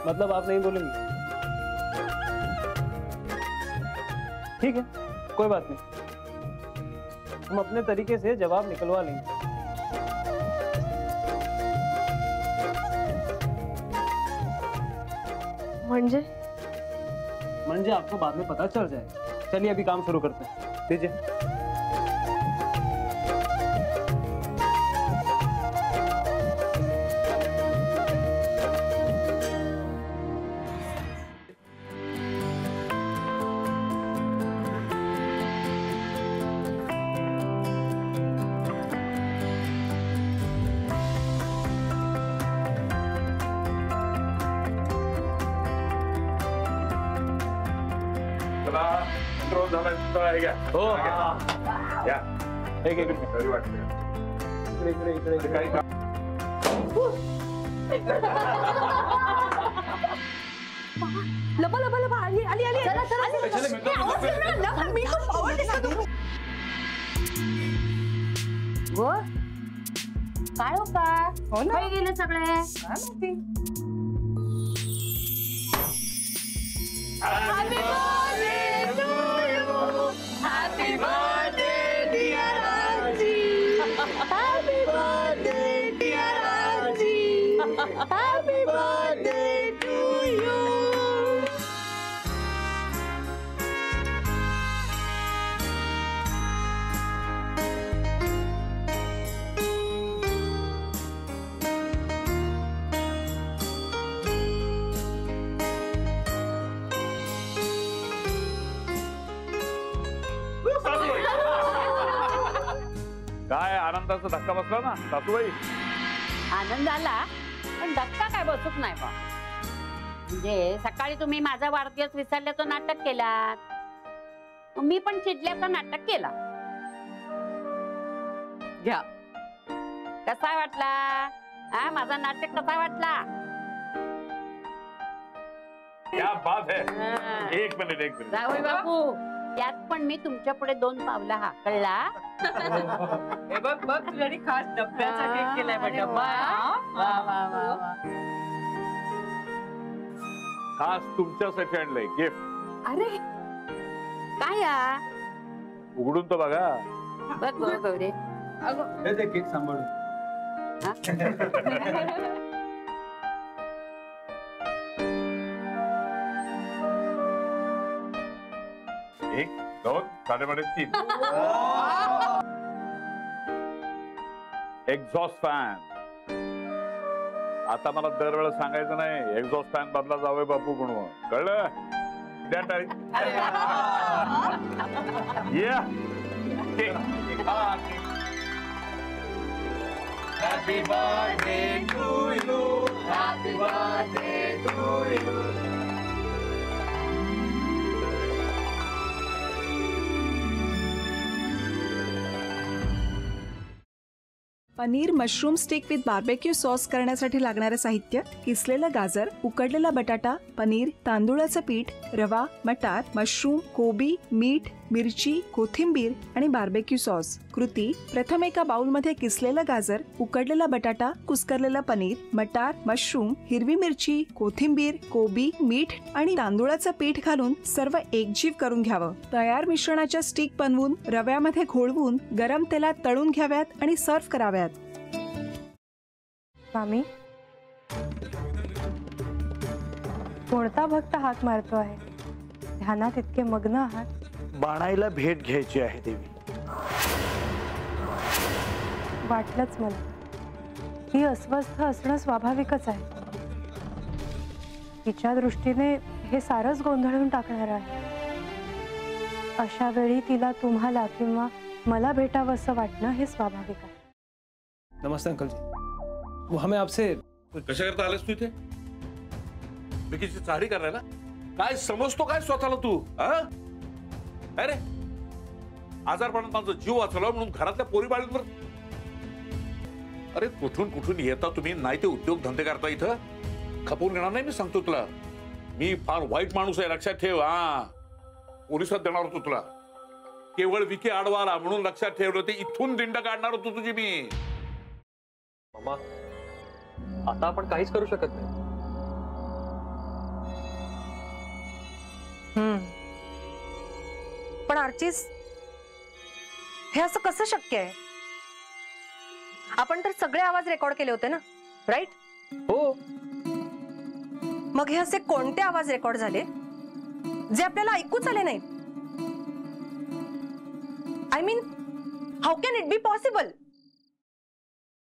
मतलब आप नहीं बोलेंगे? ठीक है, कोई बात नहीं, हम अपने तरीके से जवाब निकलवा लेंगे। म्हणजे आपको बाद में पता चल जाएगा। चलिए अभी काम शुरू करते हैं, दीजिए। कंट्रोल झाला आहे का? हो या एक एक तरी वाटतं इकडे काही लपा लपा लपा आली आली आली चला चला मी तो पावर दिसतो गो काय हो का हो ना काय गेले सगळे काय माहिती Happy birthday dear Anji Happy birthday dear Anji Happy birthday to you काय आनंदाचा धक्का बसला ना सासूबाई? आनंद आला पण धक्का काय बसूच नाही बा. म्हणजे सकाळी तुम्ही माझा वाढदिवस विसरल्याचं नाटक केलात, मी पण चिडल्याचं नाटक केला. घ्या कसा वाटला? हा माझा नाटक कसा वाटला? क्या बात है. एक मिनिट जावई बापू त्यात पण मी तुमच्या पुढे 2 पावलं हा कळला. हे बघ बघ तुझ्यासाठी खास डब्याचा केक केलाय बघ डब्बा. वा वा वा वा. खास तुमच्यासाठी आणलंय गिफ्ट. अरे काय या उघडून तर बघा. बघ बघ गौरी ते केक सांभाळून. एक 2 3 एक्झॉस्ट फॅन. आता मला दरवेळेस सांगायचं नाही एक्झॉस्ट फॅन बदला जावंय बापू म्हणून, कळलं? द्या टाळी. या Happy birthday to you Happy birthday to you paneer mushroom stick with barbecue sauce करण्यासाठी लागणारे साहित्य: किसलेलं गाजर, उकडलेला बटाटा, पनीर, तांदूळाचं पीठ, रवा, मटार, मशरूम, कोबी, मीठ, मिरची, कोथिंबीर आणि बार्बेक्यू सॉस. कृती: प्रथम एका बाउलमध्ये किसलेलं गाजर, उकडलेला बटाटा, कुस्करलेलं पनीर, मटार, मशरूम, हिरवी मिरची, कोथिंबीर, कोबी, मीठ आणि तांदूळाचं पीठ घालून सर्व एकजीव करून घ्यावं. तयार मिश्रणाच्या स्टिक बनवून रव्यामध्ये घोळवून गरम तेलात तळून घ्याव्यात आणि सर्व्ह कराव्यात. मामी, कोणता भक्त हात मारतो आहे? ध्यानात इतके मग्न आहात. बाणाईला भेट घ्यायची आहे देवी. वाटलंच मला. ही अस्वस्थ असणं स्वाभाविकच आहे. तिच्या दृष्टीने हे सारंच गोंधळून टाकणार आहे. अशा वेळी तिला तुम्हाला किंवा मला भेटावं असं वाटणं हे स्वाभाविक आहे. नमस्ते अंकल जी. वो हमें आपसे. कशा करता आलेस तू इथे? बिकीची चाळी करायला? काय समजतो काय स्वतःला तू? अरे आजारपणात माझा जीव वाचला म्हणून घरातल्या पोरी बाळींवर. अरे कुठून येता तुम्ही? नाही ते उद्योग धंदे करता इथं खपवून घेणार नाही. मी सांगतो तुला, मी फार वाईट माणूस आहे, लक्षात ठेव. पोलिसात देणार होतो तुला. केवळ विके आडवा आला म्हणून लक्षात ठेवलं. ते इथून दिंड काढणार होतो तुझी मी. मामा आता आपण काहीच करू शकत नाही. पण आर्चिस, हे असं कसं शक्य आहे? आपण तर सगळे आवाज रेकॉर्ड केले होते ना, राईट? हो. मग हे असे कोणते आवाज रेकॉर्ड झाले जे आपल्याला ऐकूच आले नाहीत? I mean, how can it be possible?